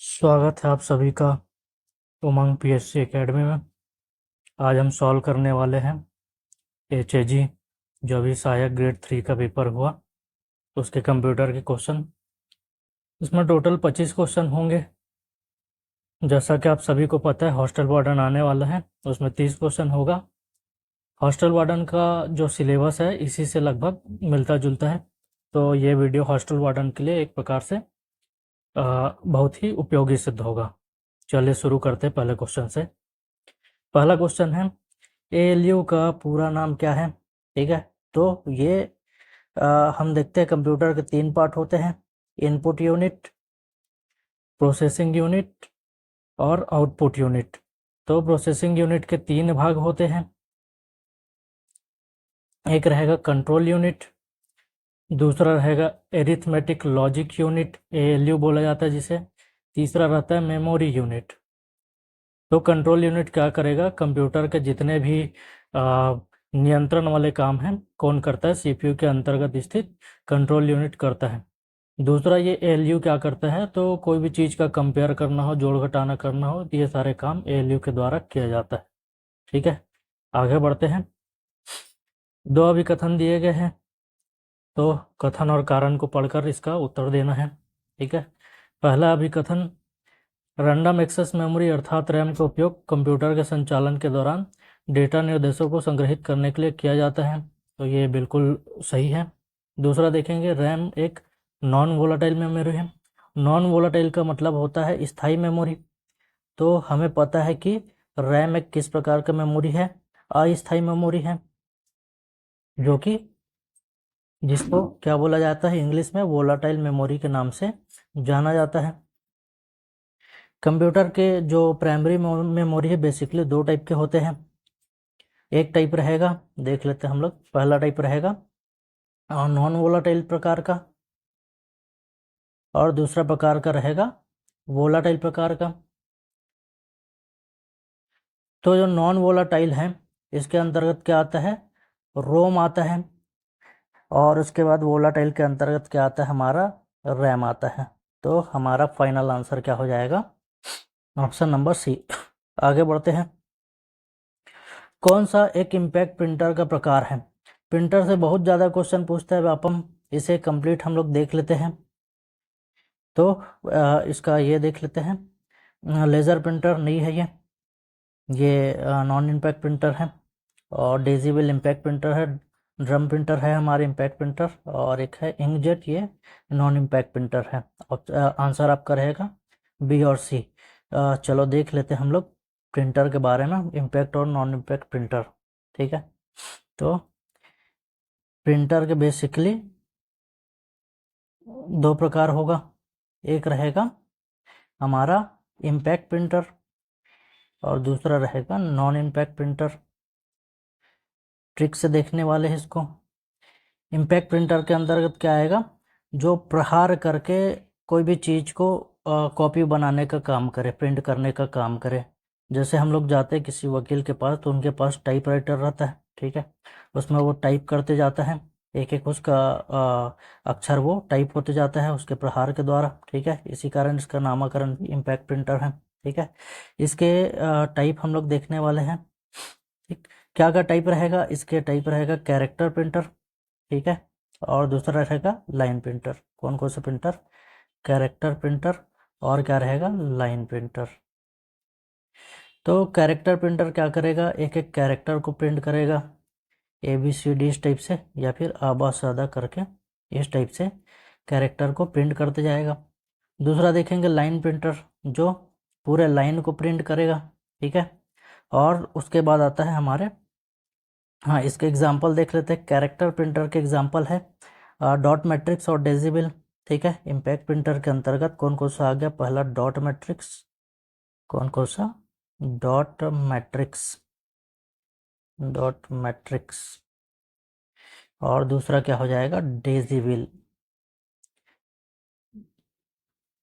स्वागत है आप सभी का उमंग पीएससी एकेडमी में। आज हम सॉल्व करने वाले हैं एचएजी जो अभी सहायक ग्रेड 3 का पेपर हुआ, उसके कंप्यूटर के क्वेश्चन। इसमें टोटल 25 क्वेश्चन होंगे। जैसा कि आप सभी को पता है, हॉस्टल वार्डन आने वाला है, उसमें 30 क्वेश्चन होगा। हॉस्टल वार्डन का जो सिलेबस है इसी से लगभग मिलता जुलता है, तो ये वीडियो हॉस्टल वार्डन के लिए एक प्रकार से बहुत ही उपयोगी सिद्ध होगा। चलिए शुरू करते हैं पहले क्वेश्चन से। पहला क्वेश्चन है, एएलयू का पूरा नाम क्या है? ठीक है, तो ये हम देखते हैं कंप्यूटर के 3 पार्ट होते हैं: इनपुट यूनिट, प्रोसेसिंग यूनिट और आउटपुट यूनिट। तो प्रोसेसिंग यूनिट के 3 भाग होते हैं। एक रहेगा कंट्रोल यूनिट, दूसरा रहेगा एरिथमेटिक लॉजिक यूनिट, एएलयू बोला जाता है जिसे, तीसरा रहता है मेमोरी यूनिट। तो कंट्रोल यूनिट क्या करेगा? कंप्यूटर के जितने भी नियंत्रण वाले काम हैं कौन करता है? सीपीयू के अंतर्गत स्थित कंट्रोल यूनिट करता है। दूसरा ये एएलयू क्या करता है? तो कोई भी चीज़ का कंपेयर करना हो, जोड़ घटाना करना हो, ये सारे काम एएलयू के द्वारा किया जाता है। ठीक है, आगे बढ़ते हैं। 2 अभिकथन दिए गए हैं, तो कथन और कारण को पढ़कर इसका उत्तर देना है। ठीक है, पहला अभिकथन, रैंडम एक्सेस मेमोरी अर्थात रैम का उपयोग कंप्यूटर के संचालन के दौरान डेटा निर्देशों को संग्रहित करने के लिए किया जाता है। तो ये बिल्कुल सही है। दूसरा देखेंगे, रैम एक नॉन वोलाटाइल मेमोरी है। नॉन वोलाटाइल का मतलब होता है स्थायी मेमोरी। तो हमें पता है कि रैम एक किस प्रकार का मेमोरी है? अस्थायी मेमोरी है, जो कि जिसको क्या बोला जाता है इंग्लिश में? वोलाटाइल मेमोरी के नाम से जाना जाता है। कंप्यूटर के जो प्राइमरी मेमोरी है बेसिकली 2 टाइप के होते हैं। एक टाइप रहेगा, देख लेते हैं हम लोग, पहला टाइप रहेगा नॉन वोलाटाइल प्रकार का, और दूसरा प्रकार का रहेगा वोलाटाइल प्रकार का। तो जो नॉन वोलाटाइल है इसके अंतर्गत क्या आता है? रोम आता है, और उसके बाद वोलाटाइल के अंतर्गत क्या आता है? हमारा रैम आता है। तो हमारा फाइनल आंसर क्या हो जाएगा? Option number C. आगे बढ़ते हैं। कौन सा एक इम्पैक्ट प्रिंटर का प्रकार है? प्रिंटर से बहुत ज़्यादा क्वेश्चन पूछता है, आप हम इसे कंप्लीट हम लोग देख लेते हैं। तो इसका ये देख लेते हैं। लेज़र प्रिंटर नहीं है ये नॉन इम्पैक्ट प्रिंटर है। और डेजिबल इम्पैक्ट प्रिंटर है। ड्रम प्रिंटर है हमारे इम्पैक्ट प्रिंटर, और एक है इंकजेट, ये नॉन इम्पैक्ट प्रिंटर है। आंसर आपका रहेगा बी और सी। चलो देख लेते हैं हम लोग प्रिंटर के बारे में, इम्पैक्ट और नॉन इम्पैक्ट प्रिंटर। ठीक है, तो प्रिंटर के बेसिकली 2 प्रकार होगा। एक रहेगा हमारा इम्पैक्ट प्रिंटर और दूसरा रहेगा नॉन इम्पैक्ट प्रिंटर। ट्रिक से देखने वाले हैं इसको। इम्पैक्ट प्रिंटर के अंतर्गत क्या आएगा? जो प्रहार करके कोई भी चीज़ को कॉपी बनाने का काम करे, प्रिंट करने का काम करे। जैसे हम लोग जाते हैं किसी वकील के पास, तो उनके पास टाइपराइटर रहता है। ठीक है, उसमें वो टाइप करते जाता है, एक एक उसका अक्षर वो टाइप होते जाता है उसके प्रहार के द्वारा। ठीक है, इसी कारण इसका नामकरण इम्पैक्ट प्रिंटर है। ठीक है, इसके टाइप हम लोग देखने वाले हैं। ठीक, क्या क्या टाइप रहेगा? इसके टाइप रहेगा कैरेक्टर प्रिंटर। ठीक है, और दूसरा रहेगा लाइन प्रिंटर। कौन कौन सा प्रिंटर? कैरेक्टर प्रिंटर, और क्या रहेगा? Line printer. तो कैरेक्टर प्रिंटर क्या करेगा? एक एक कैरेक्टर को प्रिंट करेगा, ए बी सी डी इस टाइप से, या फिर आबा सादा करके इस टाइप से कैरेक्टर को प्रिंट करते जाएगा। दूसरा देखेंगे लाइन प्रिंटर, जो पूरे लाइन को प्रिंट करेगा। ठीक है, और उसके बाद आता है हमारे, हाँ इसके एग्जाम्पल देख लेते हैं। कैरेक्टर प्रिंटर के एग्जाम्पल है डॉट मैट्रिक्स और डेजिबल। ठीक है, इम्पैक्ट प्रिंटर के अंतर्गत कौन कौन सा आ गया? पहला डॉट मैट्रिक्स, कौन कौन सा? डॉट मैट्रिक्स, डॉट मैट्रिक्स, और दूसरा क्या हो जाएगा? डेजिबल।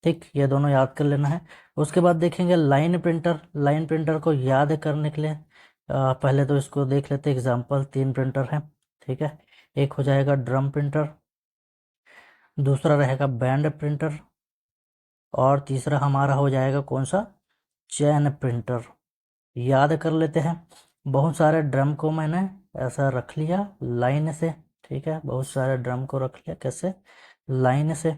ठीक, ये दोनों याद कर लेना है। उसके बाद देखेंगे लाइन प्रिंटर। लाइन प्रिंटर को याद करने के लिए पहले तो इसको देख लेते हैं एग्जाम्पल। 3 प्रिंटर हैं। ठीक है, एक हो जाएगा ड्रम प्रिंटर, दूसरा रहेगा बैंड प्रिंटर, और तीसरा हमारा हो जाएगा कौन सा, चैन प्रिंटर। याद कर लेते हैं, बहुत सारे ड्रम को मैंने ऐसा रख लिया लाइन से, ठीक है, बहुत सारे ड्रम को रख लिया कैसे, लाइन से।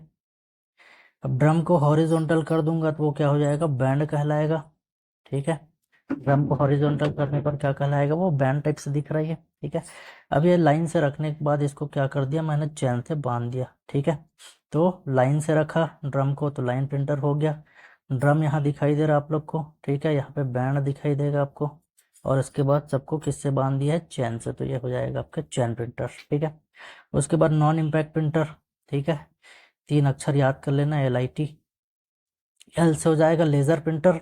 अब ड्रम को हॉरिजॉन्टल कर दूंगा तो वो क्या हो जाएगा, बैंड कहलाएगा, ठीक है। ड्रम को हॉरिजॉन्टल करने पर क्या कहलाएगा, वो बैंड टाइप से दिख रही है, ठीक है। अब ये लाइन से रखने के बाद इसको क्या कर दिया मैंने, चैन से बांध दिया, ठीक है। तो लाइन से रखा ड्रम को तो लाइन प्रिंटर हो गया। ड्रम यहाँ दिखाई दे रहा है आप लोग को, ठीक है, यहाँ पे बैंड दिखाई देगा आपको, और इसके बाद सबको किससे बांध दिया है, चैन से, तो ये हो जाएगा आपका चैन प्रिंटर, ठीक है। उसके बाद नॉन इम्पैक्ट प्रिंटर, ठीक है, 3 अक्षर याद कर लेना, LIT। एल से हो जाएगा लेज़र प्रिंटर,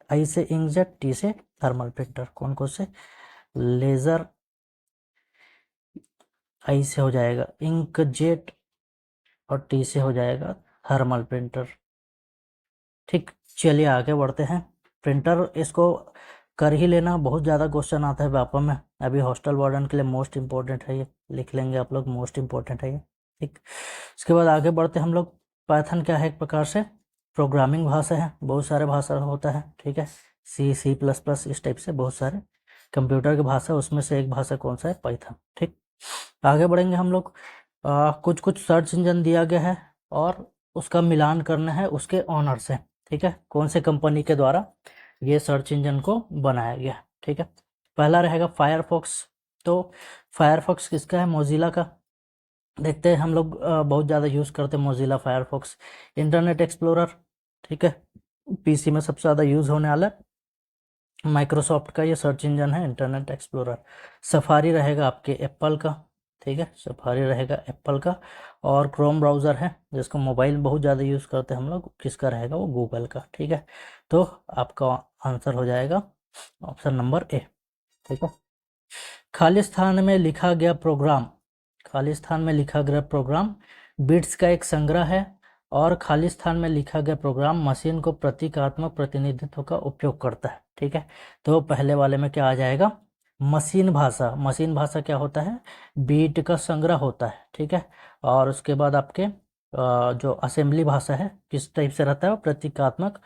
आई से इंकजेट, टी से थर्मल प्रिंटर। कौन कौन से, लेज़र, आई से हो जाएगा इंकजेट, और टी से हो जाएगा थर्मल प्रिंटर, ठीक। चलिए आगे बढ़ते हैं। प्रिंटर इसको कर ही लेना, बहुत ज़्यादा क्वेश्चन आता है व्यापक में, अभी हॉस्टल वार्डन के लिए मोस्ट इंपॉर्टेंट है ये, लिख लेंगे आप लोग, मोस्ट इंपॉर्टेंट है ये, ठीक। इसके बाद आगे बढ़ते हैं हम लोग। पाइथन क्या है, एक प्रकार से प्रोग्रामिंग भाषा है, बहुत सारे भाषा होता है, ठीक है, C++, इस टाइप से बहुत सारे कंप्यूटर की भाषा, उसमें से एक भाषा कौन सा है, पाइथन, ठीक। आगे बढ़ेंगे हम लोग। कुछ कुछ सर्च इंजन दिया गया है और उसका मिलान करना है उसके ऑनर से, ठीक है, कौन से कंपनी के द्वारा ये सर्च इंजन को बनाया गया, ठीक है। पहला रहेगा फायरफॉक्स। तो फायरफॉक्स किसका है, मोजिला का। देखते हैं हम लोग बहुत ज़्यादा यूज़ करते हैं मोजिला फायरफॉक्स। इंटरनेट एक्सप्लोरर, ठीक है, PC में सबसे ज़्यादा यूज़ होने वाला माइक्रोसॉफ्ट का ये सर्च इंजन है, इंटरनेट एक्सप्लोरर। सफारी रहेगा आपके एप्पल का, ठीक है, सफारी रहेगा एप्पल का। और क्रोम ब्राउज़र है जिसको मोबाइल बहुत ज़्यादा यूज़ करते हैं हम लोग, किसका रहेगा, वो गूगल का, ठीक है। तो आपका आंसर हो जाएगा ऑप्शन नंबर ए, ठीक है। खाली स्थान में लिखा गया प्रोग्राम, खाली स्थान में लिखा गया प्रोग्राम बिट्स का एक संग्रह है, और खाली स्थान में लिखा गया प्रोग्राम मशीन को प्रतीकात्मक प्रतिनिधित्व का उपयोग करता है, ठीक है। तो पहले वाले में क्या आ जाएगा, मशीन भाषा। मशीन भाषा क्या होता है, बीट का संग्रह होता है, ठीक है। और उसके बाद आपके जो असेंबली भाषा है किस टाइप से रहता है, वो प्रतीकात्मक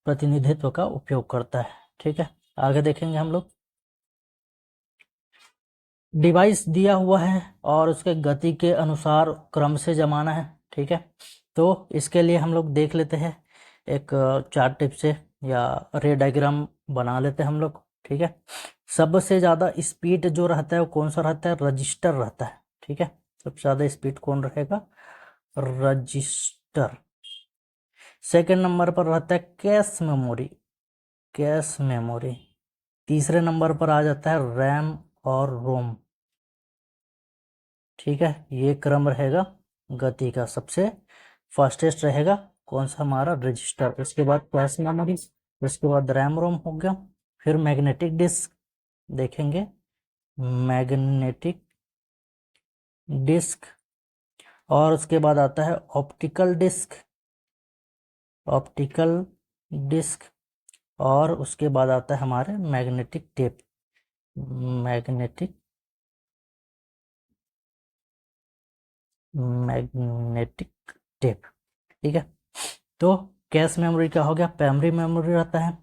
प्रतिनिधित्व का उपयोग करता है, ठीक है। आगे देखेंगे हम लोग। डिवाइस दिया हुआ है और उसके गति के अनुसार क्रम से जमाना है, ठीक है। तो इसके लिए हम लोग देख लेते हैं, एक चार्ट टिप से या रे डायग्राम बना लेते हैं हम लोग, ठीक है। सबसे ज़्यादा स्पीड जो रहता है वो कौन सा रहता है, रजिस्टर रहता है, ठीक है। सबसे ज़्यादा स्पीड कौन रहेगा, रजिस्टर। सेकंड नंबर पर रहता है कैश मेमोरी, कैश मेमोरी। तीसरे नंबर पर आ जाता है रैम और रोम, ठीक है। ये क्रम रहेगा गति का, सबसे फास्टेस्ट रहेगा कौन सा, हमारा रजिस्टर। इसके बाद कैश मेमोरी, इसके बाद रैम रोम हो गया, फिर मैग्नेटिक डिस्क देखेंगे, मैग्नेटिक डिस्क। और उसके बाद आता है ऑप्टिकल डिस्क, ऑप्टिकल डिस्क। और उसके बाद आता है हमारे magnetic tape, magnetic, magnetic tape, ठीक है। तो कैश मेमोरी क्या हो गया, प्राइमरी मेमोरी रहता है,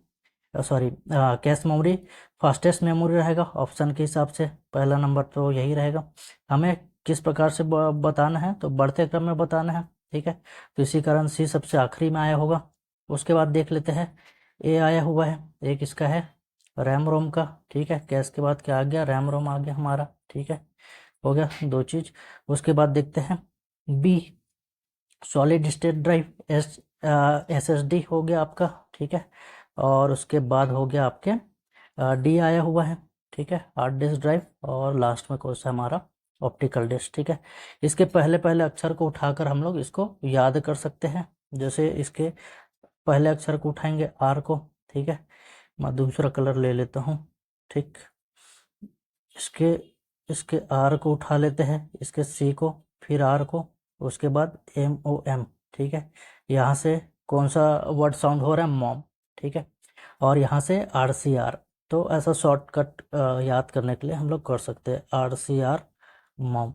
sorry, cache memory fastest memory रहेगा ऑप्शन के हिसाब से, पहला नंबर तो यही रहेगा। हमें किस प्रकार से बताना है, तो बढ़ते क्रम में बताना है, ठीक है। तो इसी कारण C सबसे आखिरी में आया होगा। उसके बाद देख लेते हैं, A आया हुआ है, एक इसका है रैम रोम का, ठीक है। कैश के बाद क्या आ गया, रैम रोम आ गया हमारा, ठीक है, हो गया 2 चीज़। उसके बाद देखते हैं B, solid state drive, SSD हो गया आपका, ठीक है। और उसके बाद हो गया आपके D आया हुआ है, ठीक है, हार्ड डिस्क ड्राइव। और लास्ट में कौन सा हमारा, ऑप्टिकल डिस्क, ठीक है। इसके पहले पहले अक्षर को उठाकर हम लोग इसको याद कर सकते हैं। जैसे इसके पहले अक्षर को उठाएंगे R को, ठीक है, मैं दूसरा कलर ले लेता हूँ, ठीक। इसके इसके R को उठा लेते हैं, इसके C को, फिर R को, उसके बाद MOM, ठीक है। यहाँ से कौन सा वर्ड साउंड हो रहा है, मॉम, ठीक है। और यहाँ से RCR। तो ऐसा शॉर्टकट याद करने के लिए हम लोग कर सकते हैं, RCR मॉम।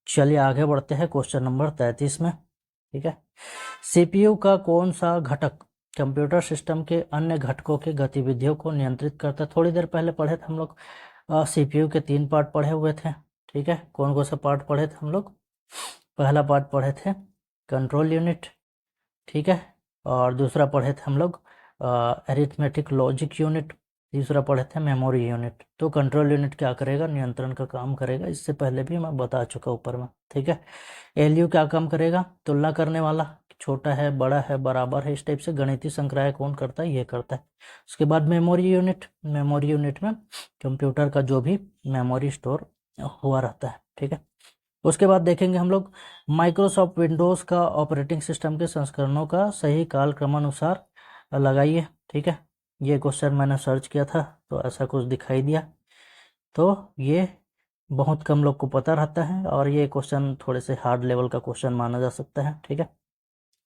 चलिए आगे बढ़ते हैं क्वेश्चन नंबर 33 में। ठीक है। सीपीयू का कौन सा घटक कंप्यूटर सिस्टम के अन्य घटकों की गतिविधियों को नियंत्रित करता है? थोड़ी देर पहले पढ़े थे हम लोग, सीपीयू के 3 पार्ट पढ़े हुए थे। ठीक है, कौन कौन सा पार्ट पढ़े थे हम लोग? पहला पार्ट पढ़े थे कंट्रोल यूनिट, ठीक है, और दूसरा पढ़े थे हम लोग अरिथमेटिक लॉजिक यूनिट, तीसरा पढ़े थे मेमोरी यूनिट। तो कंट्रोल यूनिट क्या करेगा? नियंत्रण का काम करेगा, इससे पहले भी मैं बता चुका ऊपर में। ठीक है, एलयू क्या काम करेगा? तुलना करने वाला, छोटा है, बड़ा है, बराबर है, इस टाइप से गणितीय संक्राय कौन करता है? ये करता है। उसके बाद मेमोरी यूनिट, मेमोरी यूनिट में कंप्यूटर का जो भी मेमोरी स्टोर हुआ रहता है। ठीक है, उसके बाद देखेंगे हम लोग माइक्रोसॉफ्ट विंडोज़ का ऑपरेटिंग सिस्टम के संस्करणों का सही काल क्रमानुसार लगाइए। ठीक है, ये क्वेश्चन मैंने सर्च किया था तो ऐसा कुछ दिखाई दिया, तो ये बहुत कम लोग को पता रहता है और ये क्वेश्चन थोड़े से हार्ड लेवल का क्वेश्चन माना जा सकता है। ठीक है,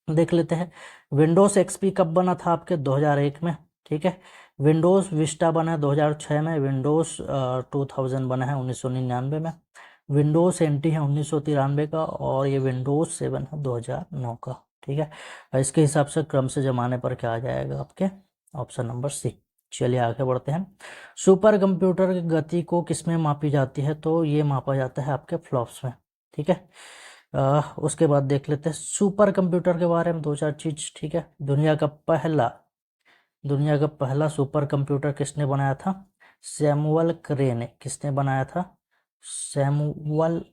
देख लेते हैं। विंडोज़ एक्सपी कब बना था? आपके 2001 में। ठीक है, विंडोज़ विस्टा बना है 2006 में, विंडोज़ 2000 बना है 1999 में, विंडोज़ एनटी है 1993 का, और ये विंडोज़ 7 है 2009 का। ठीक है, इसके हिसाब से क्रम से जमाने पर क्या आ जाएगा आपके? Option number C. चलिए आगे बढ़ते हैं। सुपर कंप्यूटर की गति को किसमें मापी जाती है? तो ये मापा जाता है आपके फ्लॉप्स में। ठीक है, उसके बाद देख लेते हैं सुपर कंप्यूटर के बारे में 2-4 चीज। ठीक है, दुनिया का पहला सुपर कंप्यूटर किसने बनाया था? सैमुअल क्रे ने। किसने बनाया था? सैमुअल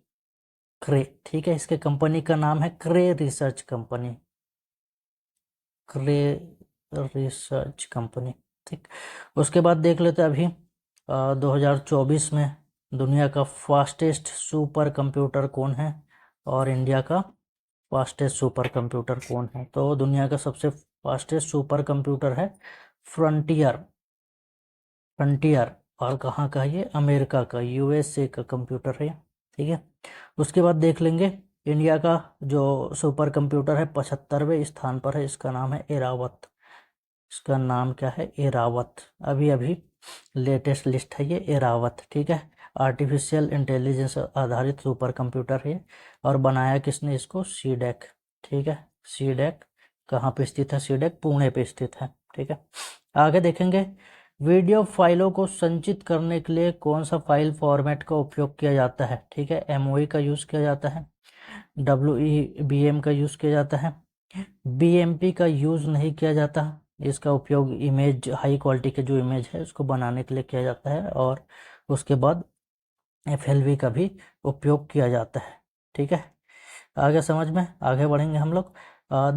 क्रे। ठीक है, इसके कंपनी का नाम है क्रे रिसर्च कंपनी, क्रे रिसर्च कंपनी। ठीक, उसके बाद देख लेते हैं अभी 2024 में दुनिया का फास्टेस्ट सुपर कंप्यूटर कौन है और इंडिया का फास्टेस्ट सुपर कंप्यूटर कौन है? तो दुनिया का सबसे फास्टेस्ट सुपर कंप्यूटर है फ्रंटियर, फ्रंटियर, और कहाँ का? ये अमेरिका का, यूएसए का कंप्यूटर है। ठीक है, उसके बाद देख लेंगे इंडिया का जो सुपर कंप्यूटर है 75वें स्थान पर है, इसका नाम है एरावत। इसका नाम क्या है? एरावत। अभी अभी लेटेस्ट लिस्ट है ये एरावत। ठीक है, आर्टिफिशियल इंटेलिजेंस आधारित सुपर कंप्यूटर है और बनाया किसने इसको? सीडेक। ठीक है, सीडेक कहाँ पे स्थित है? सीडेक पुणे पे स्थित है। ठीक है, आगे देखेंगे वीडियो फाइलों को संचित करने के लिए कौन सा फाइल फॉर्मेट का उपयोग किया जाता है? ठीक है, एमओई का यूज़ किया जाता है, WEBM का यूज़ किया जाता है, BMP का यूज़ नहीं किया जाता। इसका उपयोग इमेज, हाई क्वालिटी के जो इमेज है उसको बनाने के लिए किया जाता है, और उसके बाद FLV का भी उपयोग किया जाता है। ठीक है, आगे समझ में, आगे बढ़ेंगे हम लोग।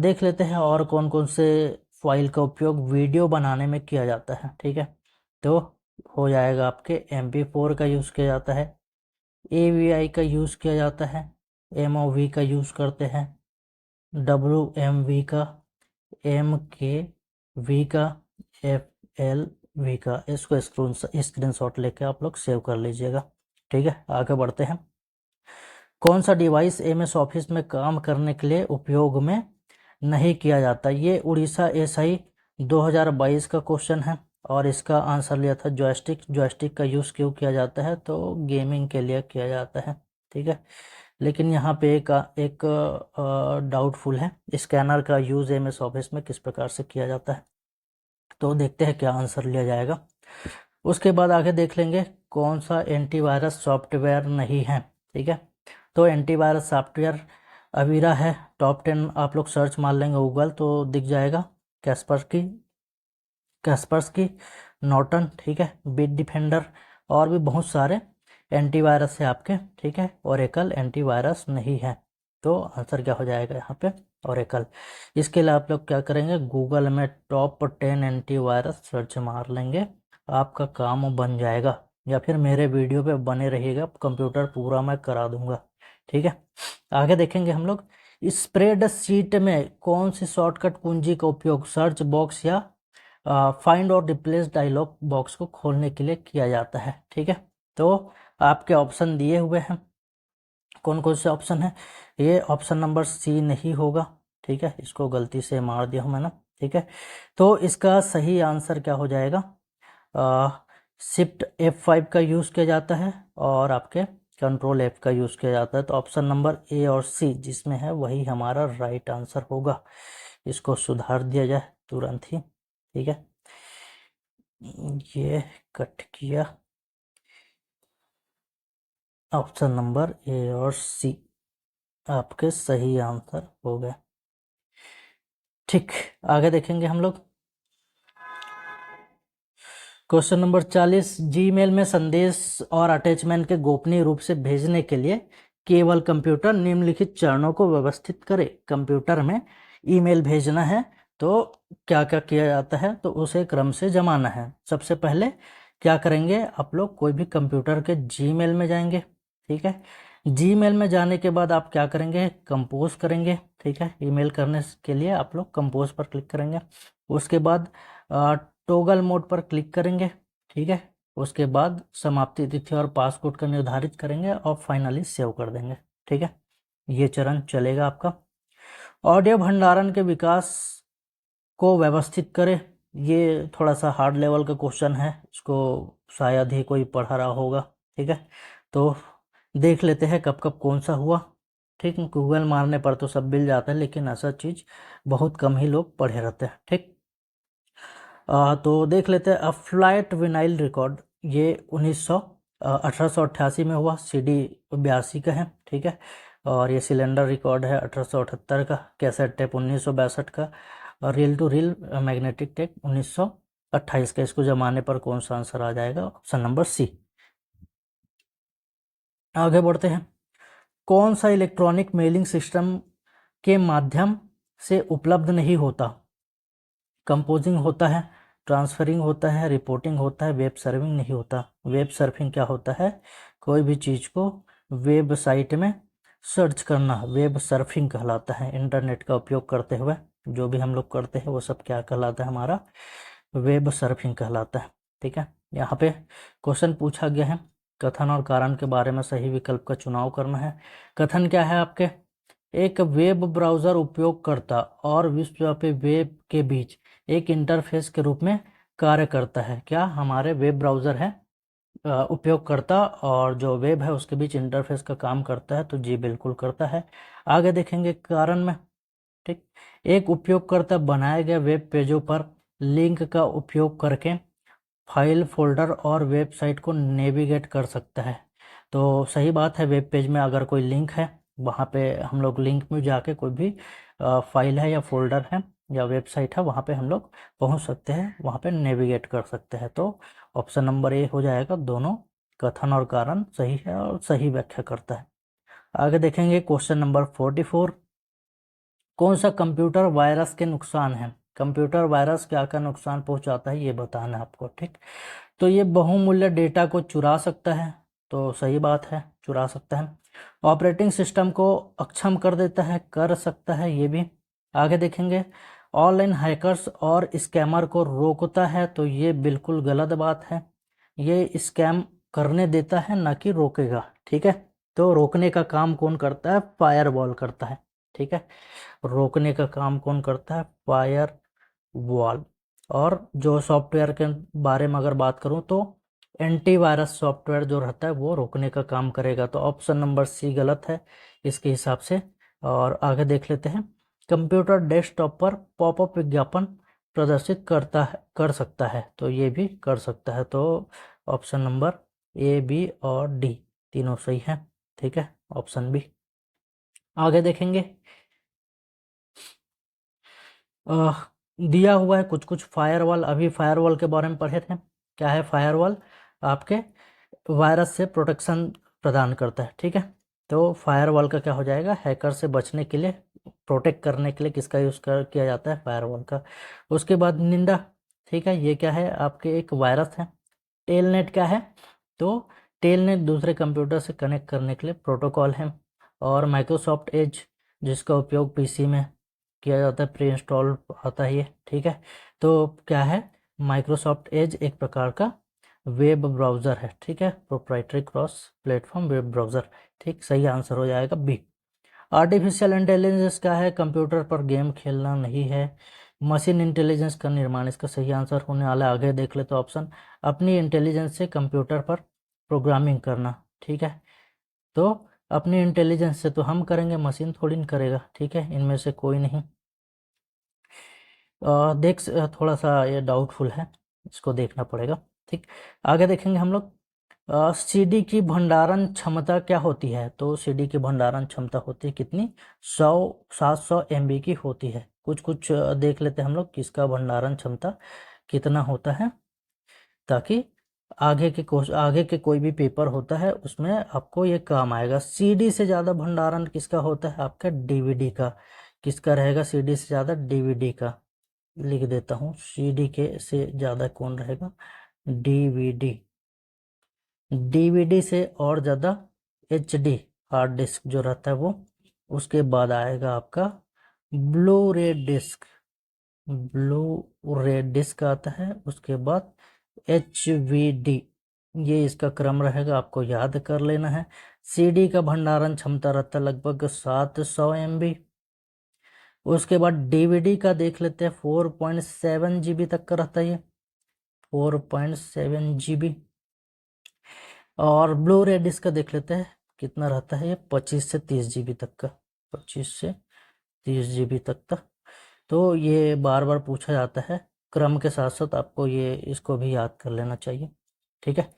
देख लेते हैं और कौन कौन से फाइल का उपयोग वीडियो बनाने में किया जाता है। ठीक है, तो हो जाएगा आपके MP4 का यूज़ किया जाता है, AVI का यूज़ किया जाता है, MOV का यूज़ करते हैं, WMV का, MKV का, FLV का। इसको स्क्रीनशॉट लेके आप लोग सेव कर लीजिएगा। ठीक है, आगे बढ़ते हैं। कौन सा डिवाइस MS ऑफिस में काम करने के लिए उपयोग में नहीं किया जाता? ये उड़ीसा SI 2022 का क्वेश्चन है और इसका आंसर लिया था जॉयस्टिक। जॉयस्टिक का यूज़ क्यों किया जाता है? तो गेमिंग के लिए किया जाता है। ठीक है, लेकिन यहाँ पे एक डाउटफुल है, स्कैनर का यूज़ MS ऑफिस में किस प्रकार से किया जाता है? तो देखते हैं क्या आंसर लिया जाएगा। उसके बाद आगे देख लेंगे कौन सा एंटीवायरस सॉफ्टवेयर नहीं है। ठीक है, तो एंटीवायरस सॉफ्टवेयर अवीरा है, टॉप 10 आप लोग सर्च मार लेंगे गूगल तो दिख जाएगा। कैस्पर्सकी, नॉर्टन, ठीक है, बिट डिफेंडर, और भी बहुत सारे एंटीवायरस है आपके। ठीक है, ओरेकल एंटीवायरस नहीं है, तो आंसर क्या हो जाएगा यहाँ पे? ओरेकल। इसके लिए आप लोग क्या करेंगे? गूगल में टॉप 10 एंटीवायरस सर्च मार लेंगे, आपका काम बन जाएगा, या फिर मेरे वीडियो पे बने रहिएगा, कंप्यूटर पूरा मैं करा दूंगा। ठीक है, आगे देखेंगे हम लोग स्प्रेडशीट में कौन सी शॉर्टकट कुंजी का उपयोग सर्च बॉक्स या फाइंड और रिप्लेस डायलॉग बॉक्स को खोलने के लिए किया जाता है? ठीक है, तो आपके ऑप्शन दिए हुए हैं, कौन कौन से ऑप्शन है? ये ऑप्शन नंबर सी नहीं होगा। ठीक है, इसको गलती से मार दिया हूँ मैंने। ठीक है, तो इसका सही आंसर क्या हो जाएगा? शिफ्ट F5 का यूज़ किया जाता है और आपके कंट्रोल F का यूज़ किया जाता है। तो ऑप्शन नंबर ए और सी जिसमें है वही हमारा राइट आंसर होगा। इसको सुधार दिया जाए तुरंत ही, ठीक है। ये कट किया, ऑप्शन नंबर ए और सी आपके सही आंसर हो गए। ठीक, आगे देखेंगे हम लोग। क्वेश्चन नंबर 40, जीमेल में संदेश और अटैचमेंट के गोपनीय रूप से भेजने के लिए केवल कंप्यूटर निम्नलिखित चरणों को व्यवस्थित करे। कंप्यूटर में ईमेल भेजना है तो क्या क्या किया जाता है, तो उसे क्रम से जमाना है। सबसे पहले क्या करेंगे आप लोग, कोई भी कंप्यूटर के जीमेल में जाएंगे, ठीक है। जीमेल में जाने के बाद आप क्या करेंगे, कंपोज करेंगे, ठीक है। ईमेल करने के लिए आप लोग कंपोज पर क्लिक करेंगे। उसके बाद टॉगल मोड पर क्लिक करेंगे, ठीक है। उसके बाद समाप्ति तिथि और पासवर्ड का निर्धारित करेंगे और फाइनली सेव कर देंगे, ठीक है। ये चरण चलेगा आपका। ऑडियो भंडारण के विकास को व्यवस्थित करें। ये थोड़ा सा हार्ड लेवल का क्वेश्चन है, इसको शायद ही कोई पढ़ा रहा होगा, ठीक है। तो देख लेते हैं कब कब कौन सा हुआ, ठीक। गूगल मारने पर तो सब मिल जाता है, लेकिन ऐसा चीज़ बहुत कम ही लोग पढ़े रहते हैं, ठीक। तो देख लेते हैं। फ्लाइट विनाइल रिकॉर्ड, ये 1888 में हुआ, CD 82 का है, ठीक है। और ये सिलेंडर रिकॉर्ड है 1878 का, कैसेट टेप 1962 का, और reel to reel magnetic tape 1928 का। इसको जमाने पर कौन सा आंसर आ जाएगा, ऑप्शन नंबर सी। आगे बढ़ते हैं। कौन सा इलेक्ट्रॉनिक मेलिंग सिस्टम के माध्यम से उपलब्ध नहीं होता। कंपोजिंग होता है, ट्रांसफरिंग होता है, रिपोर्टिंग होता है, वेब सर्विंग नहीं होता। वेब सर्फिंग क्या होता है, कोई भी चीज़ को वेब साइट में सर्च करना वेब सर्फिंग कहलाता है। इंटरनेट का उपयोग करते हुए जो भी हम लोग करते हैं वो सब क्या कहलाता है, हमारा वेब सर्फिंग कहलाता है, ठीक है। यहाँ पे क्वेश्चन पूछा गया है, कथन और कारण के बारे में सही विकल्प का चुनाव करना है। कथन क्या है आपके, एक वेब ब्राउज़र उपयोगकर्ता और विश्वव्यापी वेब के बीच एक इंटरफेस के रूप में कार्य करता है। क्या हमारे वेब ब्राउज़र है उपयोगकर्ता और जो वेब है उसके बीच इंटरफेस का काम करता है, तो जी बिल्कुल करता है। आगे देखेंगे कारण में, ठीक। एक उपयोगकर्ता बनाए गए वेब पेजों पर लिंक का उपयोग करके फाइल, फोल्डर और वेबसाइट को नेविगेट कर सकता है। तो सही बात है, वेब पेज में अगर कोई लिंक है वहाँ पे हम लोग लिंक में जाके कोई भी फाइल है या फोल्डर है या वेबसाइट है वहाँ पे हम लोग पहुँच सकते हैं, वहाँ पे नेविगेट कर सकते हैं। तो ऑप्शन नंबर ए हो जाएगा। दोनों कथन और कारण सही है और सही व्याख्या करता है। आगे देखेंगे क्वेश्चन नंबर 44, कौन सा कंप्यूटर वायरस के नुकसान है। कंप्यूटर वायरस क्या क्या नुकसान पहुंचाता है ये बताना है आपको, ठीक। तो ये बहुमूल्य डेटा को चुरा सकता है, तो सही बात है, चुरा सकता है। ऑपरेटिंग सिस्टम को अक्षम कर देता है, कर सकता है ये भी। आगे देखेंगे, ऑनलाइन हैकर्स और स्कैमर को रोकता है, तो ये बिल्कुल गलत बात है। ये स्कैम करने देता है ना कि रोकेगा, ठीक है। तो रोकने का काम कौन करता है, फायरवॉल करता है, ठीक है। रोकने का काम कौन करता है, फायर वॉल। और जो सॉफ्टवेयर के बारे में अगर बात करूं तो एंटीवायरस सॉफ्टवेयर जो रहता है वो रोकने का काम करेगा। तो ऑप्शन नंबर सी गलत है इसके हिसाब से। और आगे देख लेते हैं, कंप्यूटर डेस्कटॉप पर पॉपअप विज्ञापन प्रदर्शित करता है, कर सकता है, तो ये भी कर सकता है। तो ऑप्शन नंबर ए, बी और डी तीनों सही है, ठीक है, ऑप्शन बी। आगे देखेंगे, दिया हुआ है कुछ कुछ फायरवॉल। अभी फायरवॉल के बारे में पढ़े थे। क्या है फायरवॉल, आपके वायरस से प्रोटेक्शन प्रदान करता है, ठीक है। तो फायरवॉल का क्या हो जाएगा, हैकर से बचने के लिए, प्रोटेक्ट करने के लिए किसका यूज़ कर किया जाता है, फायरवॉल का। उसके बाद निंदा, ठीक है, ये क्या है आपके एक वायरस है। टेलनेट क्या है, तो टेलनेट दूसरे कंप्यूटर से कनेक्ट करने के लिए प्रोटोकॉल है। और माइक्रोसॉफ्ट एज जिसका उपयोग पीसी में किया जाता है, प्री इंस्टॉल आता है ये, ठीक है। तो क्या है, माइक्रोसॉफ्ट एज एक प्रकार का वेब ब्राउज़र है, ठीक है, proprietary cross platform web browser, ठीक। सही आंसर हो जाएगा बी। आर्टिफिशियल इंटेलिजेंस क्या है, कंप्यूटर पर गेम खेलना नहीं है। मशीन इंटेलिजेंस का निर्माण इसका सही आंसर होने वाला है। आगे देख ले तो ऑप्शन, अपनी इंटेलिजेंस से कंप्यूटर पर प्रोग्रामिंग करना, ठीक है। तो अपनी इंटेलिजेंस से तो हम करेंगे, मशीन थोड़ी न करेगा, ठीक है, इनमें से कोई नहीं। थोड़ा सा ये डाउटफुल है, इसको देखना पड़ेगा। ठीक, आगे देखेंगे हम लोग। सीडी की भंडारण क्षमता क्या होती है? तो सीडी की भंडारण क्षमता होती है कितनी? 700 MB की होती है। कुछ कुछ देख लेते हैं हम लोग किसका भंडारण क्षमता कितना होता है, ताकि आगे के कोई भी पेपर होता है उसमें आपको ये काम आएगा। सीडी से ज़्यादा भंडारण किसका होता है? आपका डीवीडी का। किसका रहेगा सीडी से ज़्यादा? डीवीडी का। लिख देता हूँ, सीडी के से ज़्यादा कौन रहेगा? डीवीडी। डीवीडी से और ज़्यादा एचडी हार्ड डिस्क जो रहता है वो। उसके बाद आएगा आपका ब्लू रे डिस्क। ब्लू रे डिस्क आता है। उसके बाद HVD, ये इसका क्रम रहेगा, आपको याद कर लेना है। सीडी का भंडारण क्षमता रहता है लगभग 700 MB। उसके बाद डीवीडी का देख लेते हैं, 4.7 GB तक का रहता है ये, 4.7 GB। और ब्लू रे डिस्क का देख लेते हैं कितना रहता है ये, 25 से 30 GB तक का, 25 से 30 GB तक का। तो ये बार बार पूछा जाता है, क्रम के साथ साथ आपको ये इसको भी याद कर लेना चाहिए, ठीक है।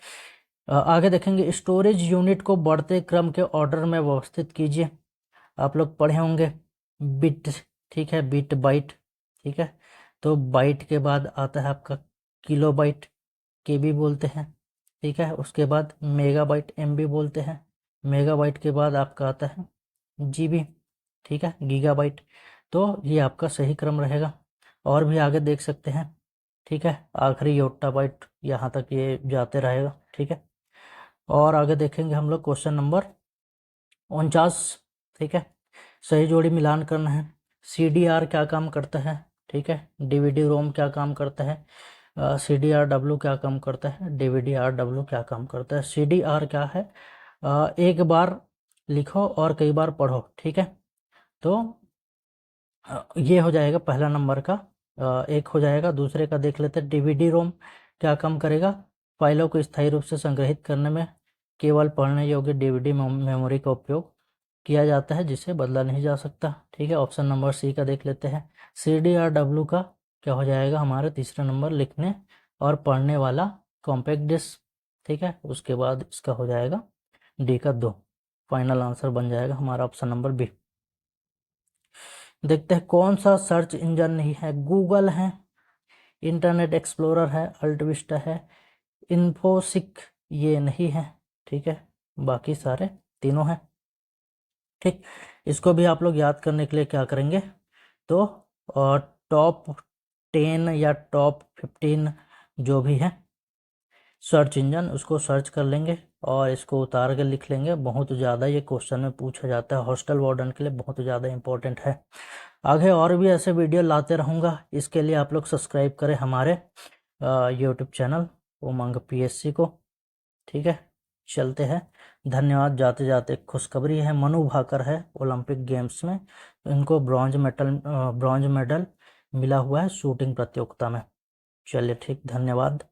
आगे देखेंगे, स्टोरेज यूनिट को बढ़ते क्रम के ऑर्डर में व्यवस्थित कीजिए। आप लोग पढ़े होंगे बिट, ठीक है, बिट बाइट, ठीक है। तो बाइट के बाद आता है आपका किलो बाइट, KB बोलते हैं, ठीक है। उसके बाद मेगाबाइट, MB बोलते हैं। मेगाबाइट के बाद आपका आता है GB, ठीक है, गीगाबाइट। तो ये आपका सही क्रम रहेगा। और भी आगे देख सकते हैं, ठीक है, आखिरी योट्टाबाइट यहाँ तक ये जाते रहेगा, ठीक है। और आगे देखेंगे हम लोग क्वेश्चन नंबर 49, ठीक है। सही जोड़ी मिलान करना है। CDR क्या काम करता है, ठीक है। DVD रोम क्या काम करता है, CDRW क्या काम करता है, DVDRW क्या काम करता है। CDR क्या है? एक बार लिखो और कई बार पढ़ो, ठीक है। तो ये हो जाएगा पहला नंबर का, एक हो जाएगा। दूसरे का देख लेते हैं, DVD रोम क्या काम करेगा? फाइलों को स्थायी रूप से संग्रहित करने में केवल पढ़ने योग्य DVD मेमोरी का उपयोग किया जाता है, जिसे बदला नहीं जा सकता, ठीक है। ऑप्शन नंबर C का देख लेते हैं। CDRW का क्या हो जाएगा? हमारा तीसरा नंबर, लिखने और पढ़ने वाला कॉम्पैक्ट डिस्क, ठीक है। उसके बाद इसका हो जाएगा D का 2। फाइनल आंसर बन जाएगा हमारा ऑप्शन नंबर B। देखते हैं कौन सा सर्च इंजन नहीं है। गूगल है, इंटरनेट एक्सप्लोरर है, अल्टविस्टा है, इन्फोसिक ये नहीं है, ठीक है। बाकी सारे तीनों हैं, ठीक। इसको भी आप लोग याद करने के लिए क्या करेंगे, तो टॉप 10 या टॉप 15 जो भी है सर्च इंजन, उसको सर्च कर लेंगे और इसको उतार के लिख लेंगे। बहुत ज़्यादा ये क्वेश्चन में पूछा जाता है, हॉस्टल वार्डन के लिए बहुत ज़्यादा इंपॉर्टेंट है। आगे और भी ऐसे वीडियो लाते रहूँगा, इसके लिए आप लोग सब्सक्राइब करें हमारे यूट्यूब चैनल उमंग PSC को, ठीक है। चलते हैं, धन्यवाद। जाते जाते खुशखबरी है, मनु भाकर है ओलंपिक गेम्स में, इनको ब्रॉन्ज मेडल मिला हुआ है शूटिंग प्रतियोगिता में। चलिए ठीक, धन्यवाद।